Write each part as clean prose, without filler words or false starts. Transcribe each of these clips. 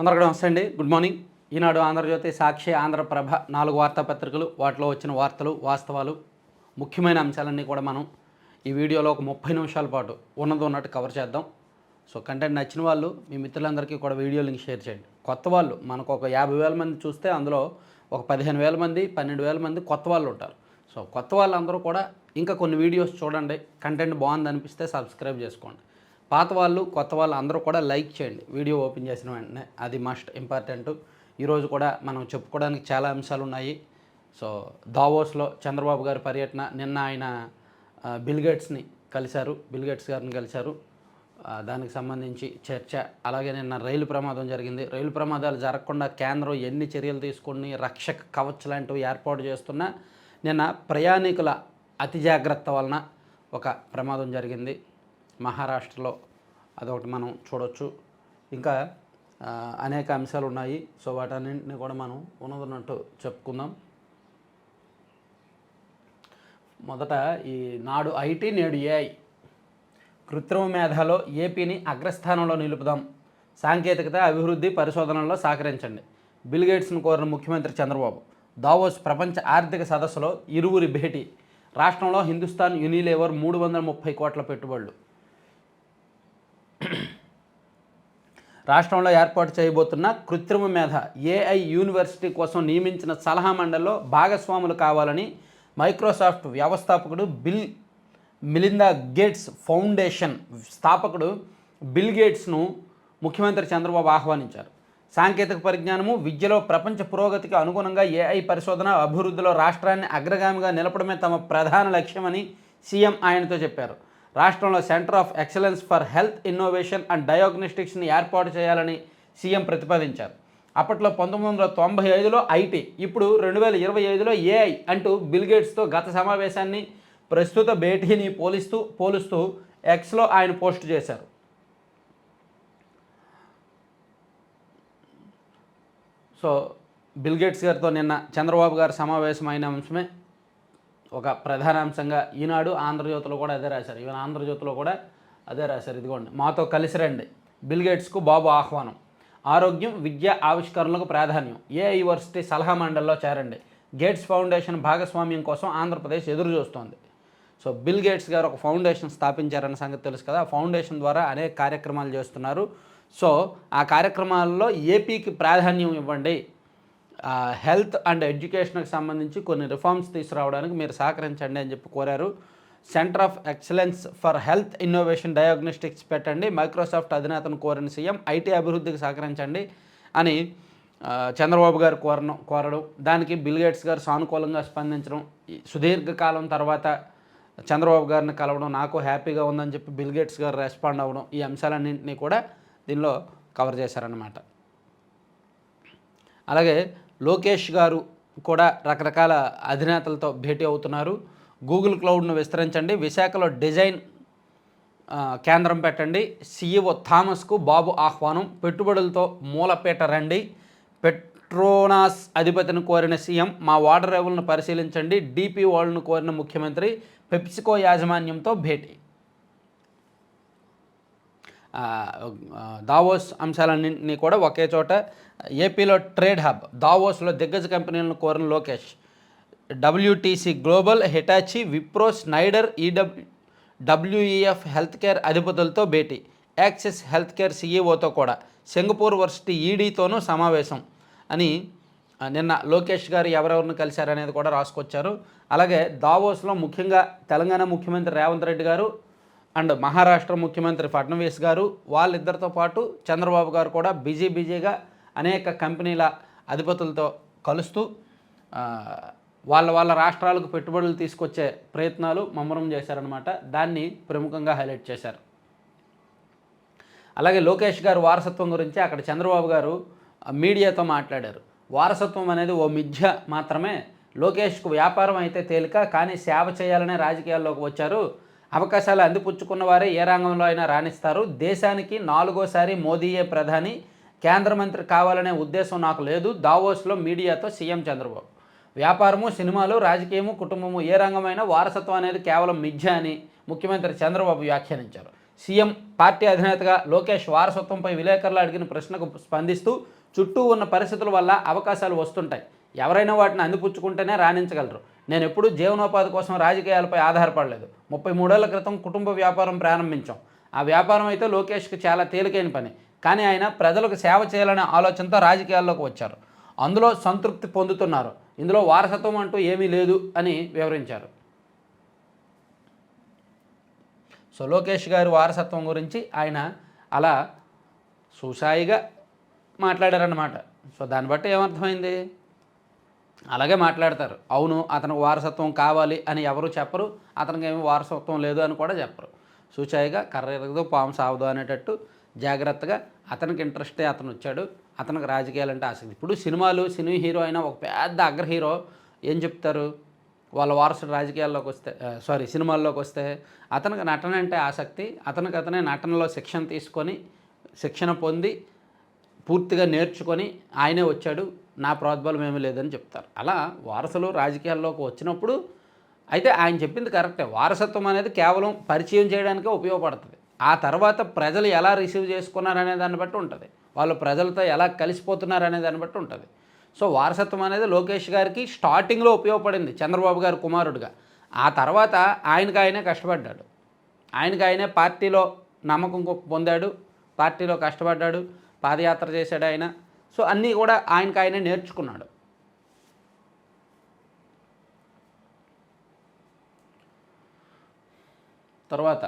అందరికీ నమస్తే అండి. Good morning. ఈనాడు, ఆంధ్రజ్యోతి, సాక్షి, ఆంధ్రప్రభ 4 వార్తాపత్రికలు, వాటిలో వచ్చిన వార్తలు, వాస్తవాలు, ముఖ్యమైన అంశాలన్నీ కూడా మనం ఈ వీడియోలో ఒక 30 నిమిషాల పాటు ఉన్నట్టు కవర్ చేద్దాం. సో కంటెంట్ నచ్చిన వాళ్ళు మీ మిత్రులందరికీ కూడా వీడియో లింక్ షేర్ చేయండి. కొత్త వాళ్ళు మనకు ఒక 50,000 మంది చూస్తే అందులో ఒక 15,000 మంది 12,000 మంది కొత్త వాళ్ళు ఉంటారు. సో కొత్త వాళ్ళందరూ కూడా ఇంకా కొన్ని వీడియోస్ చూడండి, కంటెంట్ బాగుంది అనిపిస్తే సబ్స్క్రైబ్ చేసుకోండి. పాత వాళ్ళు కొత్త వాళ్ళు అందరూ కూడా లైక్ చేయండి వీడియో ఓపెన్ చేసిన వెంటనే, అది మస్ట్ ఇంపార్టెంట్. ఈరోజు కూడా మనం చెప్పుకోవడానికి చాలా అంశాలు ఉన్నాయి. సో దావోస్లో చంద్రబాబు గారి పర్యటన, నిన్న ఆయన బిల్ గేట్స్ని కలిశారు, బిల్ గేట్స్ గారిని కలిశారు. దానికి సంబంధించి చర్చ. అలాగే నిన్న రైలు ప్రమాదం జరిగింది. రైలు ప్రమాదాలు జరగకుండా కేంద్రం ఎన్ని చర్యలు తీసుకుని రక్షక కవచ్ లాంటివి ఏర్పాటు చేస్తున్నా నిన్న ప్రయాణికుల అతి జాగ్రత్త వలన ఒక ప్రమాదం జరిగింది మహారాష్ట్రలో. అదొకటి మనం చూడవచ్చు. ఇంకా అనేక అంశాలు ఉన్నాయి. సో వాటన్నింటినీ కూడా మనం ఉన్నట్టు చెప్పుకుందాం. మొదట ఈ నాడు ఐటీ నేడు ఏఐ, కృత్రిమ మేధలో ఏపీని అగ్రస్థానంలో నిలుపుదాం, సాంకేతికత అభివృద్ధి పరిశోధనల్లో సహకరించండి, బిల్ గేట్స్ను కోరిన ముఖ్యమంత్రి చంద్రబాబు. దావోస్ ప్రపంచ ఆర్థిక సదస్సులో ఇరువురి భేటీ, రాష్ట్రంలో హిందుస్థాన్ యూనిలీవర్ 330 కోట్ల పెట్టుబడులు. రాష్ట్రంలో ఏర్పాటు చేయబోతున్న కృత్రిమ మేధ ఏఐ యూనివర్సిటీ కోసం నియమించిన సలహా మండలిలో భాగస్వాములు కావాలని మైక్రోసాఫ్ట్ వ్యవస్థాపకుడు మిలిందా గేట్స్ ఫౌండేషన్ స్థాపకుడు బిల్ గేట్స్ను ముఖ్యమంత్రి చంద్రబాబు ఆహ్వానించారు. సాంకేతిక పరిజ్ఞానము, విద్యలో ప్రపంచ పురోగతికి అనుగుణంగా ఏఐ పరిశోధన అభివృద్ధిలో రాష్ట్రాన్ని అగ్రగామిగా నిలపడమే తమ ప్రధాన లక్ష్యమని సీఎం ఆయనతో చెప్పారు. రాష్ట్రంలో centre of excellence for health innovation and డయాగ్నోస్టిక్స్ని ఏర్పాటు చేయాలని సీఎం ప్రతిపాదించారు. అప్పట్లో 1995లో ఐటీ, ఇప్పుడు 2025లో ఏఐ అంటూ బిల్ గేట్స్తో గత సమావేశాన్ని, ప్రస్తుత భేటీని పోలుస్తూ ఎక్స్లో ఆయన పోస్ట్ చేశారు. సో బిల్ గేట్స్ గారితో నిన్న చంద్రబాబు గారు సమావేశమైన అంశమే ఒక ప్రధాన అంశంగా ఈనాడు, ఆంధ్రజ్యోతిలో కూడా అదే రాశారు. ఈవెన్ ఆంధ్రజ్యోతిలో కూడా అదే రాశారు. ఇదిగోండి, మాతో కలిసి రండి, బిల్ గేట్స్కు బాబు ఆహ్వానం, ఆరోగ్యం, విద్య, ఆవిష్కరణలకు ప్రాధాన్యం, ఏఐ యూనివర్సిటీ సలహా మండలిలో చేరండి, గేట్స్ ఫౌండేషన్ భాగస్వామ్యం కోసం ఆంధ్రప్రదేశ్ ఎదురు చూస్తోంది. సో బిల్ గేట్స్ గారు ఒక ఫౌండేషన్ స్థాపించారన్న సంగతి తెలుసు కదా. ఆ ఫౌండేషన్ ద్వారా అనేక కార్యక్రమాలు చేస్తున్నారు. సో ఆ కార్యక్రమాల్లో ఏపీకి ప్రాధాన్యం ఇవ్వండి, హెల్త్ అండ్ ఎడ్యుకేషన్కి సంబంధించి కొన్ని రిఫార్మ్స్ తీసుకురావడానికి మీరు సహకరించండి అని చెప్పి కోరారు. Centre of excellence for health innovation diagnostics పెట్టండి, మైక్రోసాఫ్ట్ అధినేతను కోరిన సీఎం, ఐటీ అభివృద్ధికి సహకరించండి అని చంద్రబాబు గారు కోరడం, దానికి బిల్ గేట్స్ గారు సానుకూలంగా స్పందించడం, సుదీర్ఘకాలం తర్వాత చంద్రబాబు గారిని కలవడం నాకు హ్యాపీగా ఉందని చెప్పి బిల్ గేట్స్ గారు రెస్పాండ్ అవ్వడం, ఈ అంశాలన్నింటినీ కూడా దీనిలో కవర్ చేశారన్నమాట. అలాగే లోకేష్ గారు కూడా రకరకాల అధినేతలతో భేటీ అవుతున్నారు. గూగుల్ క్లౌడ్ను విస్తరించండి, విశాఖలో డిజైన్ కేంద్రం పెట్టండి, సీఈఓ థామస్కు బాబు ఆహ్వానం, పెట్టుబడులతో మూలపేట రండి, పెట్రోనాస్ అధిపతిని కోరిన సీఎం, మా వాటర్ లెవెల్ను పరిశీలించండి, డీపీ వరల్డ్ను కోరిన ముఖ్యమంత్రి, పెప్సికో యాజమాన్యంతో భేటీ. దావోస్ అంశాలన్నింటినీ కూడా ఒకే చోట, ఏపీలో ట్రేడ్ హబ్, దావోస్లో దిగ్గజ కంపెనీలను కోరిన Lokesh, WTC global, Hitachi, Wipro, Schneider, WEF health care అధిపతులతో భేటీ, యాక్సిస్ హెల్త్ కేర్ సీఈఓతో కూడా, సింగపూర్ వర్సిటీ ఈడీతోనూ సమావేశం అని నిన్న లోకేష్ గారు ఎవరెవరిని కలిశారనేది కూడా రాసుకొచ్చారు. అలాగే దావోస్లో ముఖ్యంగా తెలంగాణ ముఖ్యమంత్రి రేవంత్ రెడ్డి గారు అండ్ మహారాష్ట్ర ముఖ్యమంత్రి ఫడ్నవీస్ గారు, వాళ్ళిద్దరితో పాటు చంద్రబాబు గారు కూడా బిజీగా అనేక కంపెనీల అధిపతులతో కలుస్తూ వాళ్ళ రాష్ట్రాలకు పెట్టుబడులు తీసుకొచ్చే ప్రయత్నాలు ముమ్మరం చేశారనమాట. దాన్ని ప్రముఖంగా హైలైట్ చేశారు. అలాగే లోకేష్ గారు వారసత్వం గురించి అక్కడ చంద్రబాబు గారు మీడియాతో మాట్లాడారు. వారసత్వం అనేది ఓ మిథ్య మాత్రమే, లోకేష్కు వ్యాపారం అయితే తేలిక, కానీ సేవ చేయాలనే రాజకీయాల్లోకి వచ్చారు, అవకాశాలు అందిపుచ్చుకున్న వారే ఏ రంగంలో అయినా రాణిస్తారు, దేశానికి 4వ మోదీయే ప్రధాని, కేంద్ర మంత్రి కావాలనే ఉద్దేశం నాకు లేదు, దావోస్లో మీడియాతో సీఎం చంద్రబాబు. వ్యాపారము, సినిమాలు, రాజకీయము, కుటుంబము, ఏ రంగమైనా వారసత్వం అనేది కేవలం మిథ్య అని ముఖ్యమంత్రి చంద్రబాబు వ్యాఖ్యానించారు. సీఎం పార్టీ అధినేతగా లోకేష్ వారసత్వంపై విలేకరులు అడిగిన ప్రశ్నకు స్పందిస్తూ చుట్టూ ఉన్న పరిస్థితుల వల్ల అవకాశాలు వస్తుంటాయి, ఎవరైనా వాటిని అందిపుచ్చుకుంటేనే రాణించగలరు. నేను ఎప్పుడూ జీవనోపాధి కోసం రాజకీయాలపై ఆధారపడలేదు. 33 ఏళ్ల క్రితం కుటుంబ వ్యాపారం ప్రారంభించాం. ఆ వ్యాపారం అయితే లోకేష్కి చాలా తేలికైన పని. కానీ ఆయన ప్రజలకు సేవ చేయాలనే ఆలోచనతో రాజకీయాల్లోకి వచ్చారు. అందులో సంతృప్తి పొందుతున్నారు. ఇందులో వారసత్వం అంటూ ఏమీ లేదు అని వివరించారు. సో లోకేష్ గారి వారసత్వం గురించి ఆయన అలా సుసాయిగా మాట్లాడారన్నమాట. సో దాన్ని బట్టి ఏమర్థమైంది, అలాగే మాట్లాడతారు. అవును అతనికి వారసత్వం కావాలి అని ఎవరు చెప్పరు, అతనికి ఏమి వారసత్వం లేదు అని కూడా చెప్పరు. సుచాయిగా కర్ర ఎరగదు పాము సావదు అనేటట్టు జాగ్రత్తగా అతనికి ఇంట్రెస్టే అతను వచ్చాడు, అతనికి రాజకీయాలంటే ఆసక్తి. ఇప్పుడు సినీ హీరో అయినా ఒక పెద్ద అగ్ర హీరో ఏం చెప్తారు, వాళ్ళ వారసుడు రాజకీయాల్లోకి వస్తే సినిమాల్లోకి వస్తే అతనికి నటన అంటే ఆసక్తి, అతనే నటనలో శిక్షణ పొంది పూర్తిగా నేర్చుకొని ఆయనే వచ్చాడు, నా ప్రోద్బలం ఏమీ లేదని చెప్తారు. అలా వారసులు రాజకీయాల్లోకి వచ్చినప్పుడు అయితే ఆయన చెప్పింది కరెక్టే, వారసత్వం అనేది కేవలం పరిచయం చేయడానికే ఉపయోగపడుతుంది. ఆ తర్వాత ప్రజలు ఎలా రిసీవ్ చేసుకున్నారనే దాన్ని బట్టి ఉంటుంది, వాళ్ళు ప్రజలతో ఎలా కలిసిపోతున్నారనే దాన్ని బట్టి ఉంటుంది. సో వారసత్వం అనేది లోకేష్ గారికి స్టార్టింగ్లో ఉపయోగపడింది చంద్రబాబు గారు కుమారుడిగా. ఆ తర్వాత ఆయనే కష్టపడ్డాడు, ఆయనే పార్టీలో నమ్మకం పొందాడు, పార్టీలో కష్టపడ్డాడు, పాదయాత్ర చేశాడు ఆయన. సో అన్నీ కూడా ఆయనే నేర్చుకున్నాడు. తర్వాత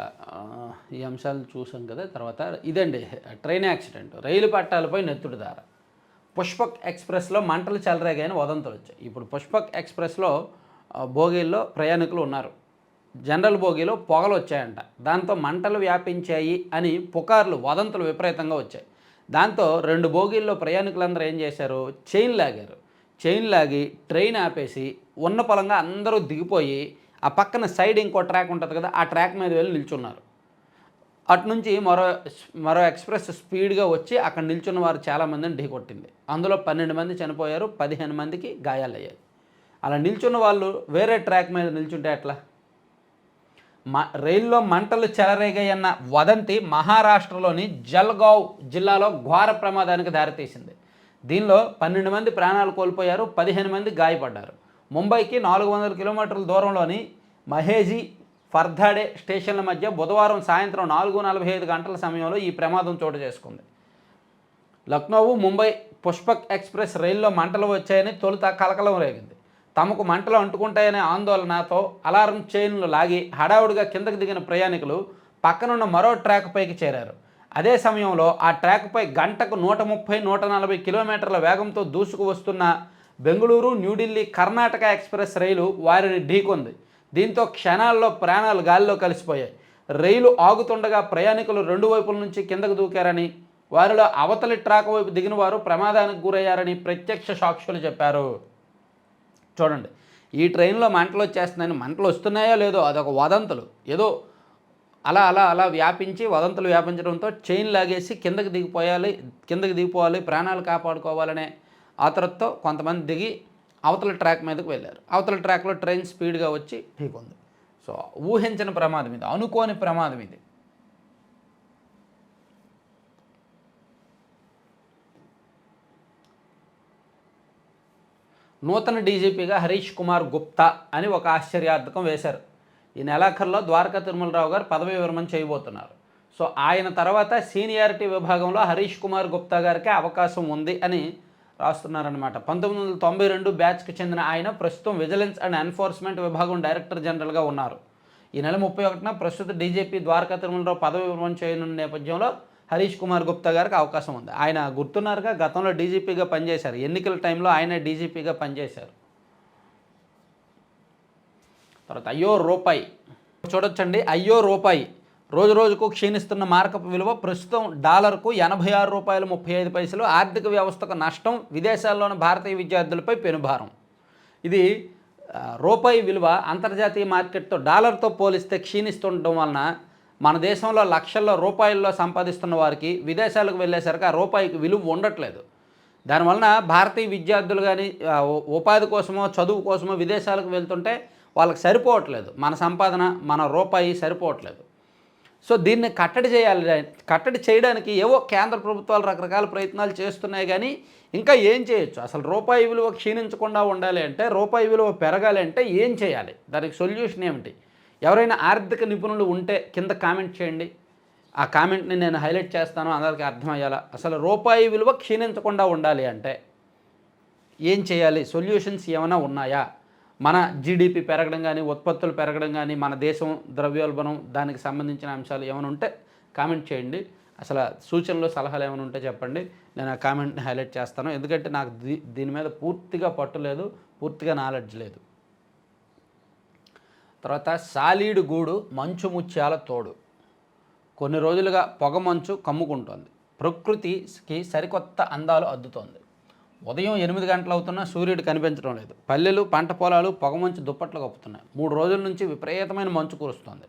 ఈ అంశాలు చూసాం కదా. తర్వాత ఇదండి ట్రైన్ యాక్సిడెంట్, రైలు పట్టాలపై నెత్తుడిదార. పుష్పక్ ఎక్స్ప్రెస్లో మంటలు చెలరేగాయని వదంతులు వచ్చాయి. ఇప్పుడు పుష్పక్ ఎక్స్ప్రెస్లో బోగీల్లో ప్రయాణికులు ఉన్నారు, జనరల్ బోగీలో పొగలు వచ్చాయంట, దాంతో మంటలు వ్యాపించాయి అని పుకార్లు వదంతులు విపరీతంగా వచ్చాయి. దాంతో 2 బోగీల్లో ప్రయాణికులందరూ ఏం చేశారు, చైన్ లాగి ట్రైన్ ఆపేసి ఉన్న పొలంగా అందరూ దిగిపోయి ఆ పక్కన సైడ్ ఇంకో ట్రాక్ ఉంటుంది కదా, ఆ ట్రాక్ మీద వెళ్ళి నిల్చున్నారు. అటు నుంచి మరో ఎక్స్ప్రెస్ స్పీడ్గా వచ్చి అక్కడ నిల్చున్న వారు చాలామందిని ఢీకొట్టింది. అందులో 12 మంది చనిపోయారు, 15 మందికి గాయాలయ్యాయి. అలా నిల్చున్న వాళ్ళు వేరే ట్రాక్ మీద నిల్చుంటే ఎట్లా? రైల్లో మంటలు చెలరేగాయన్న వదంతి మహారాష్ట్రలోని జల్గావ్ జిల్లాలో ఘోర ప్రమాదానికి దారితీసింది. దీనిలో 12 మంది ప్రాణాలు కోల్పోయారు, 15 మంది గాయపడ్డారు. ముంబైకి 400 కిలోమీటర్ల దూరంలోని మహేజీ ఫర్ధాడే స్టేషన్ల మధ్య బుధవారం సాయంత్రం 4:45 గంటల సమయంలో ఈ ప్రమాదం చోటు చేసుకుంది. లక్నో ముంబై పుష్పక్ ఎక్స్ప్రెస్ రైల్లో మంటలు వచ్చాయని తొలుత కలకలం రేగింది. తమకు మంటలు అంటుకుంటాయనే ఆందోళనతో అలారం చైన్లు లాగి హడావుడిగా కిందకు దిగిన ప్రయాణికులు పక్కనున్న మరో ట్రాక్ పైకి చేరారు. అదే సమయంలో ఆ ట్రాక్పై గంటకు 130-140 కిలోమీటర్ల వేగంతో దూసుకు వస్తున్న బెంగళూరు న్యూఢిల్లీ కర్ణాటక ఎక్స్ప్రెస్ రైలు వారిని ఢీకొంది. దీంతో క్షణాల్లో ప్రాణాలు గాలిలో కలిసిపోయాయి. రైలు ఆగుతుండగా ప్రయాణికులు 2 వైపుల నుంచి కిందకు దూకారని, వారిలో అవతలి ట్రాక్ వైపు దిగిన వారు ప్రమాదానికి గురయ్యారని ప్రత్యక్ష సాక్షులు చెప్పారు. చూడండి, ఈ ట్రైన్లో మంటలు వచ్చేస్తున్నాయని, మంటలు వస్తున్నాయో లేదో అదొక వదంతులు, ఏదో అలా వ్యాపించి వదంతులు వ్యాపించడంతో చైన్ లాగేసి కిందకి దిగిపోవాలి, ప్రాణాలు కాపాడుకోవాలనే ఆతృతతో కొంతమంది దిగి అవతల ట్రాక్ మీదకి వెళ్ళారు. అవతల ట్రాక్లో ట్రైన్ స్పీడ్గా వచ్చి ఢీకొంది. సో ఊహించిన ప్రమాదం ఇది, అనుకోని ప్రమాదం ఇది. నూతన డీజీపీగా హరీష్ కుమార్ గుప్తా అని ఒక ఆశ్చర్యార్థకం వేశారు. ఈ నెలాఖరులో ద్వారకా తిరుమలరావు గారు పదవి విరమణ చేయబోతున్నారు. సో ఆయన తర్వాత సీనియారిటీ విభాగంలో హరీష్ కుమార్ గుప్తా గారికి అవకాశం ఉంది అని రాస్తున్నారనమాట. 1992 బ్యాచ్కి చెందిన ఆయన ప్రస్తుతం విజిలెన్స్ అండ్ ఎన్ఫోర్స్మెంట్ విభాగం డైరెక్టర్ జనరల్గా ఉన్నారు. ఈ నెల 31న ప్రస్తుత డీజీపీ ద్వారకా తిరుమలరావు పదవి విరమణ చేయనున్న నేపథ్యంలో హరీష్ కుమార్ గుప్తా గారికి అవకాశం ఉంది. ఆయన గుర్తున్నారుగా, గతంలో డీజీపీగా పనిచేశారు, ఎన్నికల టైంలో ఆయన డీజీపీగా పనిచేశారు. తర్వాత అయ్యో రూపాయి చూడొచ్చండి. అయ్యో రూపాయి రోజు రోజుకు క్షీణిస్తున్న మార్కపు విలువ ప్రస్తుతం డాలర్కు $86.35. ఆర్థిక వ్యవస్థకు నష్టం, విదేశాల్లోని భారతీయ విద్యార్థులపై పెనుభారం. ఇది రూపాయి విలువ అంతర్జాతీయ మార్కెట్తో డాలర్తో పోలిస్తే క్షీణిస్తుండడం వలన మన దేశంలో లక్షల్లో రూపాయల్లో సంపాదిస్తున్న వారికి విదేశాలకు వెళ్ళేసరికి ఆ రూపాయికి విలువ ఉండట్లేదు. దానివలన భారతీయ విద్యార్థులు కానీ ఉపాధి కోసమో చదువు కోసమో విదేశాలకు వెళ్తుంటే వాళ్ళకి సరిపోవట్లేదు, మన సంపాదన మన రూపాయి సరిపోవట్లేదు. సో దీన్ని కట్టడి చేయాలి. కట్టడి చేయడానికి ఏవో కేంద్ర ప్రభుత్వాలు రకరకాల ప్రయత్నాలు చేస్తున్నాయి, కానీ ఇంకా ఏం చేయొచ్చు? అసలు రూపాయి విలువ క్షీణించకుండా ఉండాలి అంటే, రూపాయి విలువ పెరగాలి అంటే ఏం చేయాలి? దానికి సొల్యూషన్ ఏమిటి? ఎవరైనా ఆర్థిక నిపుణులు ఉంటే కింద కామెంట్ చేయండి. ఆ కామెంట్ని నేను హైలైట్ చేస్తాను, అందరికీ అర్థమయ్యేలా. అసలు రూపాయి విలువ క్షీణించకుండా ఉండాలి అంటే ఏం చేయాలి? సొల్యూషన్స్ ఏమైనా ఉన్నాయా? మన జీడిపి పెరగడం కానీ, ఉత్పత్తులు పెరగడం కానీ, మన దేశం ద్రవ్యోల్బణం దానికి సంబంధించిన అంశాలు ఏమైనా ఉంటే కామెంట్ చేయండి. అసలు సూచనలు సలహాలు ఏమైనా ఉంటే చెప్పండి, నేను ఆ కామెంట్ని హైలైట్ చేస్తాను. ఎందుకంటే నాకు దీని మీద పూర్తిగా పట్టు లేదు, పూర్తిగా నాలెడ్జ్ లేదు. తర్వాత సాలీడు గూడు మంచు ముత్యాల తోడు. కొన్ని రోజులుగా పొగ మంచు కమ్ముకుంటోంది, ప్రకృతికి సరికొత్త అందాలు అద్దుతోంది. ఉదయం 8 గంటలు అవుతున్నా సూర్యుడు కనిపించడం లేదు. పల్లెలు, పంట పొలాలు పొగమంచు దుప్పట్లు కప్పుతున్నాయి. 3 రోజుల నుంచి విపరీతమైన మంచు కురుస్తుంది.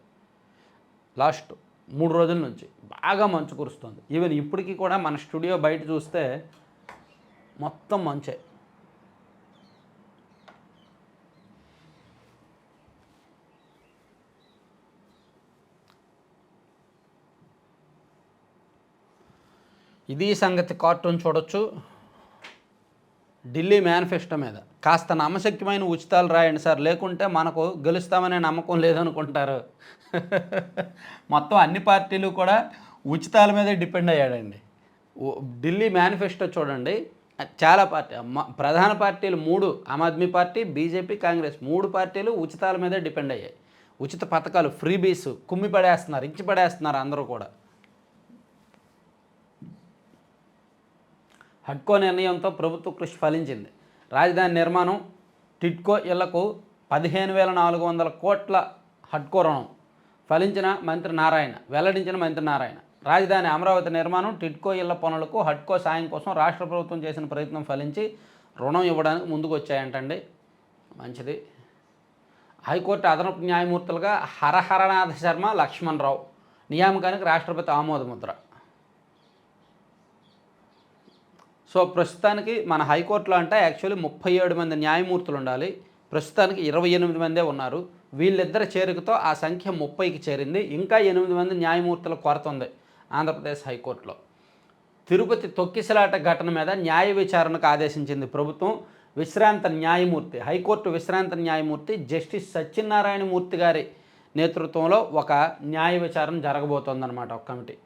లాస్ట్ 3 రోజుల నుంచి బాగా మంచు కురుస్తుంది. ఈవెన్ ఇప్పటికీ కూడా మన స్టూడియో బయట చూస్తే మొత్తం మంచే. ఇది సంగతి. కార్టూన్ చూడొచ్చు. ఢిల్లీ మేనిఫెస్టో మీద కాస్త నమ్మశక్యమైన ఉచితాలు రాయండి సార్, లేకుంటే మనకు గెలుస్తామనే నమ్మకం లేదనుకుంటారు. మొత్తం అన్ని పార్టీలు కూడా ఉచితాల మీదే డిపెండ్ అయ్యాడండి. ఢిల్లీ మేనిఫెస్టో చూడండి. చాలా ప్రధాన పార్టీలు 3, ఆమ్ ఆద్మీ పార్టీ, బీజేపీ, కాంగ్రెస్, 3 పార్టీలు ఉచితాల మీదే డిపెండ్ అయ్యాయి. ఉచిత పథకాలు, ఫ్రీబీస్ కుమ్మి పడేస్తున్నారు, ఇచ్చి పడేస్తున్నారు అందరూ కూడా. హడ్కో నిర్ణయంతో ప్రభుత్వ కృషి ఫలించింది. రాజధాని నిర్మాణం, టిడ్కో ఇళ్లకు 15,400 కోట్ల హడ్కో రుణం వెల్లడించిన మంత్రి నారాయణ. రాజధాని అమరావతి నిర్మాణం, టిడ్కో ఇళ్ల పనులకు హడ్కో సాయం కోసం రాష్ట్ర ప్రభుత్వం చేసిన ప్రయత్నం ఫలించి రుణం ఇవ్వడానికి ముందుకు వచ్చాయంటండి. మంచిది. హైకోర్టు అదనపు న్యాయమూర్తులుగా హరహరనాథ శర్మ, లక్ష్మణ్ రావు నియామకానికి రాష్ట్రపతి ఆమోదముద్ర. సో ప్రస్తుతానికి మన హైకోర్టులో అంటే యాక్చువల్లీ 37 మంది న్యాయమూర్తులు ఉండాలి. ప్రస్తుతానికి 28 మందే ఉన్నారు. వీళ్ళిద్దరి చేరికతో ఆ సంఖ్య 30కి చేరింది. ఇంకా 8 మంది న్యాయమూర్తుల కొరత ఉంది ఆంధ్రప్రదేశ్ హైకోర్టులో. తిరుపతి తొక్కిసలాట ఘటన మీద న్యాయ విచారణకు ఆదేశించింది ప్రభుత్వం. హైకోర్టు విశ్రాంత న్యాయమూర్తి జస్టిస్ సత్యనారాయణ మూర్తి గారి నేతృత్వంలో ఒక న్యాయ విచారణ జరగబోతోందన్నమాట, ఒక కమిటీ.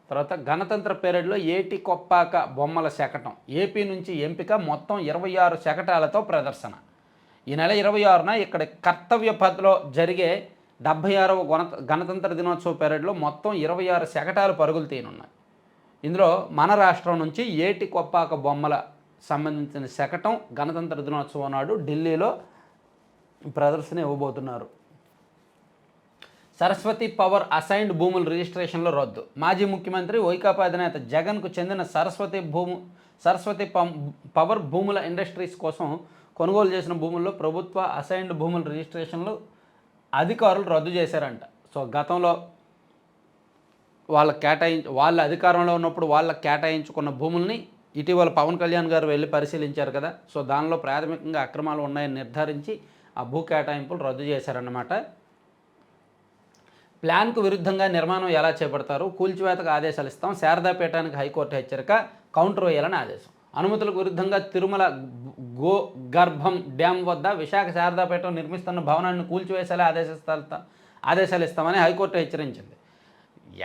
తర్వాత గణతంత్ర పీరియడ్లో ఏటి కొప్పాక బొమ్మల శకటం. ఏపీ నుంచి ఎంపిక, మొత్తం 26 శకటాలతో ప్రదర్శన. ఈ నెల 26న ఇక్కడ కర్తవ్య పథ్లో జరిగే 76వ గణతంత్ర దినోత్సవ పీరియడ్లో మొత్తం 26 శకటాలు పరుగులు తీయనున్నాయి. ఇందులో మన రాష్ట్రం నుంచి ఏటి కొప్పాక బొమ్మల సంబంధించిన శకటం గణతంత్ర దినోత్సవం నాడు ఢిల్లీలో ప్రదర్శన ఇవ్వబోతున్నారు. సరస్వతి పవర్ అసైన్డ్ భూముల రిజిస్ట్రేషన్లో రద్దు. మాజీ ముఖ్యమంత్రి వైకాపా అధినేత జగన్కు చెందిన సరస్వతి పవర్ భూముల ఇండస్ట్రీస్ కోసం కొనుగోలు చేసిన భూముల్లో ప్రభుత్వ అసైన్డ్ భూముల రిజిస్ట్రేషన్లు అధికారులు రద్దు చేశారంట. సో గతంలో వాళ్ళ అధికారంలో ఉన్నప్పుడు వాళ్ళకి కేటాయించుకున్న భూముల్ని ఇటీవల పవన్ కళ్యాణ్ గారు వెళ్ళి పరిశీలించారు కదా. సో దానిలో ప్రాథమికంగా అక్రమాలు ఉన్నాయని నిర్ధారించి ఆ భూ కేటాయింపులు రద్దు చేశారన్నమాట. ప్లాన్కు విరుద్ధంగా నిర్మాణం ఎలా చేపడతారు, కూల్చివేతకు ఆదేశాలు ఇస్తాం. శారదాపీఠానికి హైకోర్టు హెచ్చరిక, కౌంటర్ వేయాలని ఆదేశం. అనుమతులకు విరుద్ధంగా తిరుమల గోగర్భం డ్యామ్ వద్ద విశాఖ శారదాపీఠం నిర్మిస్తున్న భవనాన్ని కూల్చివేసేలా ఆదేశాలు ఇస్తామని హైకోర్టు హెచ్చరించింది.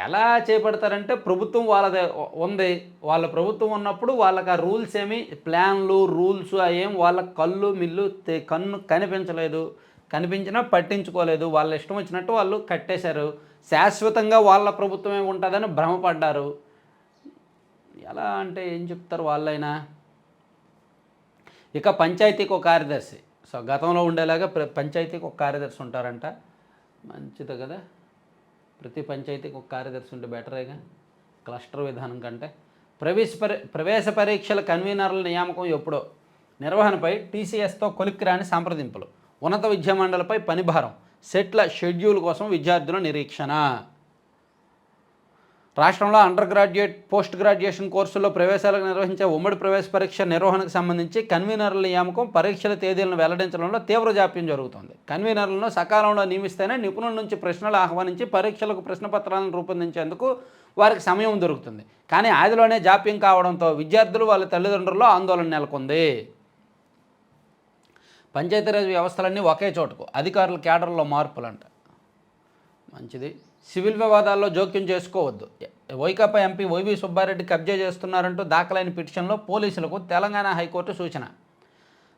ఎలా చేపడతారంటే ప్రభుత్వం వాళ్ళదే ఉంది. వాళ్ళ ప్రభుత్వం ఉన్నప్పుడు వాళ్ళకి ఆ రూల్స్ ఏమి, ప్లాన్లు రూల్స్ ఏం వాళ్ళ కళ్ళు మిల్లు కన్ను కనిపించినా పట్టించుకోలేదు. వాళ్ళ ఇష్టం వచ్చినట్టు వాళ్ళు కట్టేశారు. శాశ్వతంగా వాళ్ళ ప్రభుత్వమే ఉంటుందని భ్రమపడ్డారు. ఎలా అంటే ఏం చెప్తారు వాళ్ళైనా. ఇక పంచాయతీకి ఒక కార్యదర్శి. సో గతంలో ఉండేలాగా పంచాయతీకి ఒక కార్యదర్శి ఉంటారంట. మంచిది కదా, ప్రతి పంచాయతీకి ఒక కార్యదర్శి ఉంటే బెటరేగా క్లస్టర్ విధానం కంటే. ప్రవేశ పరీక్షల కన్వీనర్ల నియామకం ఎప్పుడో, నిర్వహణపై టీసీఎస్తో కొలిక్కిరాని సంప్రదింపులు. ఉన్నత విద్యా మండలిపై పనిభారం, సెట్ల షెడ్యూల్ కోసం విద్యార్థుల నిరీక్షణ. రాష్ట్రంలో అండర్ గ్రాడ్యుయేట్ పోస్ట్ గ్రాడ్యుయేషన్ కోర్సుల్లో ప్రవేశాలకు నిర్వహించే ఉమ్మడి ప్రవేశ పరీక్ష నిర్వహణకు సంబంధించి కన్వీనర్ల నియామకం పరీక్షల తేదీలను వెల్లడించడంలో తీవ్ర జాప్యం జరుగుతోంది. కన్వీనర్లను సకాలంలో నియమిస్తేనే నిపుణుల నుంచి ప్రశ్నలు ఆహ్వానించి పరీక్షలకు ప్రశ్నపత్రాలను రూపొందించేందుకు వారికి సమయం దొరుకుతుంది. కానీ ఆదిలోనే జాప్యం కావడంతో విద్యార్థులు వాళ్ళ తల్లిదండ్రుల్లో ఆందోళన నెలకొంది. పంచాయతీరాజ్ వ్యవస్థలన్నీ ఒకే చోటుకు, అధికారుల కేడర్లో మార్పులంట. మంచిది. సివిల్ వివాదాల్లో జోక్యం చేసుకోవద్దు. వైకాపా ఎంపీ వైవి సుబ్బారెడ్డి కబ్జా చేస్తున్నారంటూ దాఖలైన పిటిషన్లో పోలీసులకు తెలంగాణ హైకోర్టు సూచన.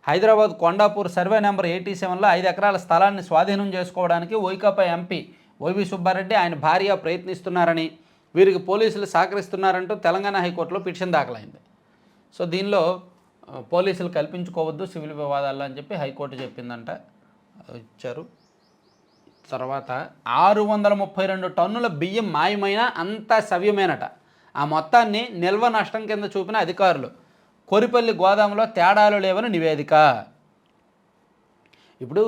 హైదరాబాద్ కొండాపూర్ సర్వే నెంబర్ 87లో 5 ఎకరాల స్థలాన్ని స్వాధీనం చేసుకోవడానికి వైకాపా ఎంపీ వైవి సుబ్బారెడ్డి ఆయన భార్య ప్రయత్నిస్తున్నారని, వీరికి పోలీసులు సహకరిస్తున్నారంటూ తెలంగాణ హైకోర్టులో పిటిషన్ దాఖలైంది. సో దీనిలో పోలీసులు కల్పించుకోవద్దు సివిల్ వివాదాల్లో అని చెప్పి హైకోర్టు చెప్పిందంట. ఇచ్చారు. తర్వాత 632 టన్నుల బియ్యం మాయమైన అంతా సవ్యమేనట. ఆ మొత్తాన్ని నిల్వ నష్టం కింద చూపిన అధికారులు. కోరిపల్లి గోదాములో తేడాలు లేవని నివేదిక. ఇప్పుడు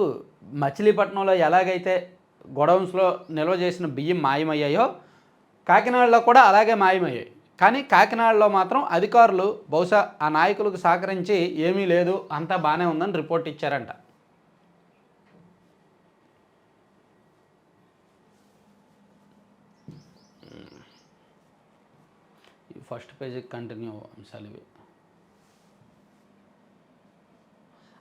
మచిలీపట్నంలో ఎలాగైతే గొడౌన్స్లో నిల్వ చేసిన బియ్యం మాయమయ్యాయో కాకినాడలో కూడా అలాగే మాయమయ్యాయి. కానీ కాకినాడలో మాత్రం అధికారులు బహుశా ఆ నాయకులకు సహకరించి ఏమీ లేదు అంతా బాగానే ఉందని రిపోర్ట్ ఇచ్చారంట. ఫస్ట్ పేజీకి కంటిన్యూ అంశాలు ఇవి.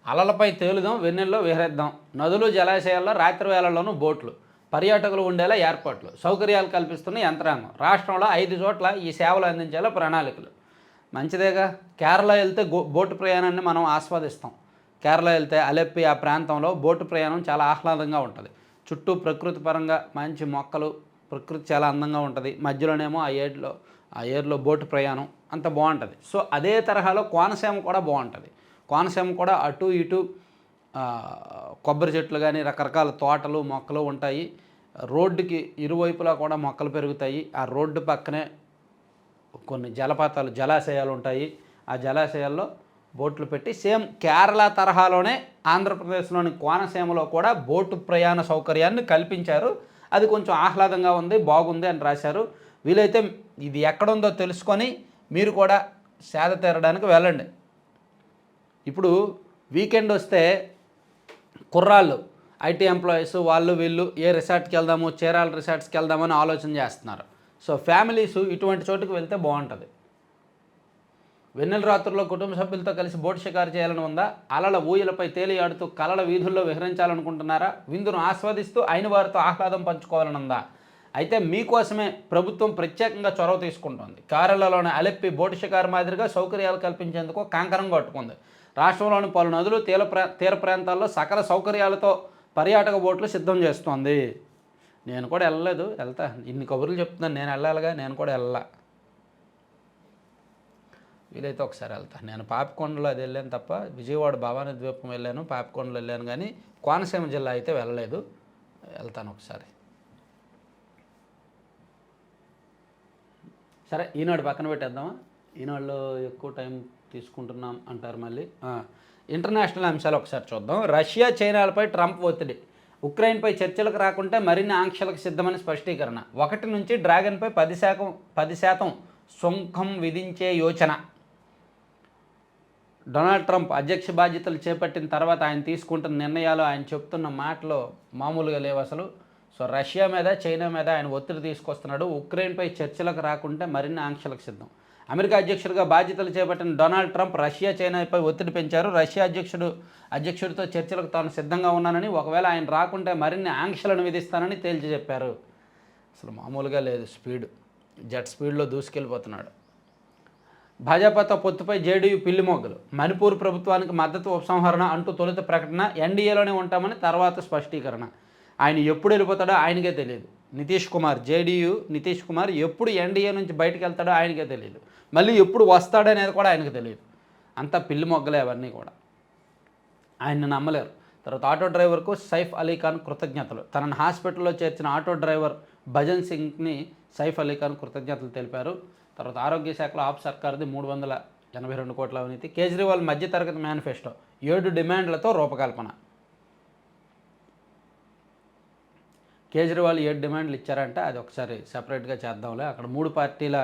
అలలపై తేలుదాం, వెన్నెల్లో విహరిద్దాం, నదులు జలాశయాల్లో రాత్రి వేళల్లోనూ బోట్లు, పర్యాటకులు ఉండేలా ఏర్పాట్లు, సౌకర్యాలు కల్పిస్తున్న యంత్రాంగం. రాష్ట్రంలో 5 చోట్ల ఈ సేవలు అందించేలా ప్రణాళికలు. మంచిదేగా. కేరళ వెళ్తే బోటు ప్రయాణాన్ని మనం ఆస్వాదిస్తాం. కేరళ వెళ్తే అలెప్పి ఆ ప్రాంతంలో బోటు ప్రయాణం చాలా ఆహ్లాదంగా ఉంటుంది. చుట్టూ ప్రకృతి పరంగా మంచి మొక్కలు, ప్రకృతి చాలా అందంగా ఉంటుంది. మధ్యలోనేమో ఆ ఏర్లో బోటు ప్రయాణం అంత బాగుంటుంది. సో అదే తరహాలో కోనసీమ కూడా బాగుంటుంది. కోనసీమ కూడా అటు ఇటు కొబ్బరి చెట్లు కానీ రకరకాల తోటలు మొక్కలు ఉంటాయి. రోడ్డుకి ఇరువైపులా కూడా మొక్కలు పెరుగుతాయి. ఆ రోడ్డు పక్కనే కొన్ని జలాశయాలు ఉంటాయి. ఆ జలాశయాల్లో బోట్లు పెట్టి సేమ్ కేరళ తరహాలోనే ఆంధ్రప్రదేశ్లోని కోనసీమలో కూడా బోటు ప్రయాణ సౌకర్యాన్ని కల్పించారు. అది కొంచెం ఆహ్లాదంగా ఉంది, బాగుంది అని రాశారు. వీలైతే ఇది ఎక్కడుందో తెలుసుకొని మీరు కూడా సేద తీరడానికి వెళ్ళండి. ఇప్పుడు వీకెండ్ వస్తే కుర్రాళ్ళు ఐటీ ఎంప్లాయీస్ వాళ్ళు వీళ్ళు ఏ రిసార్ట్కి వెళ్దాము, చీరాల రిసార్ట్స్కి వెళ్దామని ఆలోచన చేస్తున్నారు. సో ఫ్యామిలీస్ ఇటువంటి చోటుకు వెళ్తే బాగుంటుంది. వెన్నెల రాత్రుల్లో కుటుంబ సభ్యులతో కలిసి బోటు షికారు చేయాలని ఉందా? అలల ఊయలపై తేలియాడుతూ కలల వీధుల్లో విహరించాలనుకుంటున్నారా? విందును ఆస్వాదిస్తూ అయిన వారితో ఆహ్లాదం పంచుకోవాలని ఉందా? అయితే మీకోసమే ప్రభుత్వం ప్రత్యేకంగా చొరవ తీసుకుంటోంది. కేరళలోని అలెప్పి బోటు షికారు మాదిరిగా సౌకర్యాలు కల్పించేందుకు కంకణం కట్టుకుంది. రాష్ట్రంలోని పలు నదులు తీర ప్రాంతాల్లో సకల సౌకర్యాలతో పర్యాటక బోట్లు సిద్ధం చేస్తోంది. నేను కూడా వెళ్ళలేదు, వెళ్తా. ఇన్ని కబుర్లు చెప్తున్నాను, నేను వెళ్ళాలిగా, నేను కూడా వెళ్ళా. వీలైతే ఒకసారి వెళ్తా. నేను పాపికొండలో అది వెళ్ళాను తప్ప విజయవాడ భవానీ ద్వీపం వెళ్ళాను, పాపికొండలో వెళ్ళాను, కానీ కోనసీమ జిల్లా అయితే వెళ్ళలేదు. వెళ్తాను ఒకసారి. సరే, ఈనాడు పక్కన పెట్టేద్దామా? ఈనాడులో ఎక్కువ టైం తీసుకుంటున్నాం అంటారు మళ్ళీ. ఇంటర్నేషనల్ అంశాలు ఒకసారి చూద్దాం. రష్యా చైనాలపై ట్రంప్ ఒత్తిడి. ఉక్రెయిన్పై చర్చలకు రాకుంటే మరిన్ని ఆంక్షలకు సిద్ధమని స్పష్టీకరణ. 1 నుంచి డ్రాగన్పై 10% సుంకం విధించే యోచన. డొనాల్డ్ ట్రంప్ అధ్యక్ష బాధ్యతలు చేపట్టిన తర్వాత ఆయన తీసుకుంటున్న నిర్ణయాలు, ఆయన చెప్తున్న మాటలు మామూలుగా లేవు అసలు. సో రష్యా మీద చైనా మీద ఆయన ఒత్తిడి తీసుకొస్తున్నాడు. ఉక్రెయిన్పై చర్చలకు రాకుంటే మరిన్ని ఆంక్షలకు సిద్ధం. అమెరికా అధ్యక్షుడిగా బాధ్యతలు చేపట్టిన డొనాల్డ్ ట్రంప్ రష్యా చైనాపై ఒత్తిడి పెంచారు. రష్యా అధ్యక్షుడితో చర్చలకు తాను సిద్ధంగా ఉన్నానని, ఒకవేళ ఆయన రాకుంటే మరిన్ని ఆంక్షలను విధిస్తానని తేల్చి చెప్పారు. అసలు మామూలుగా లేదు స్పీడ్, జెట్ స్పీడ్లో దూసుకెళ్ళిపోతున్నాడు. భాజపాతో పొత్తుపై జేడీయూ పిల్లిమొగ్గలు. మణిపూర్ ప్రభుత్వానికి మద్దతు ఉపసంహరణ అంటూ తొలుత ప్రకటన, ఎన్డీఏలోనే ఉంటామని తర్వాత స్పష్టీకరణ. ఆయన ఎప్పుడు వెళ్ళిపోతాడో ఆయనకే తెలియదు. జేడీయూ నితీష్ కుమార్ ఎప్పుడు ఎన్డీఏ నుంచి బయటకు వెళ్తాడో ఆయనకే తెలియదు. మళ్ళీ ఎప్పుడు వస్తాడనేది కూడా ఆయనకు తెలియదు. అంతా పిల్లి మొగ్గలే అవన్నీ కూడా. ఆయన్ని నమ్మలేరు. తర్వాత ఆటో డ్రైవర్కు సైఫ్ అలీఖాన్ కృతజ్ఞతలు. తనను హాస్పిటల్లో చేర్చిన ఆటో డ్రైవర్ భజన్ సింగ్ని సైఫ్ అలీఖాన్ కృతజ్ఞతలు తెలిపారు. తర్వాత ఆరోగ్య శాఖలో ఆప్ సర్కార్ది 382 కోట్ల అవినీతి. కేజ్రీవాల్ మధ్యతరగతి మేనిఫెస్టో 7 డిమాండ్లతో రూపకల్పన. కేజ్రీవాల్ 7 డిమాండ్లు ఇచ్చారంటే అది ఒకసారి సెపరేట్గా చేద్దాంలే. అక్కడ 3 పార్టీల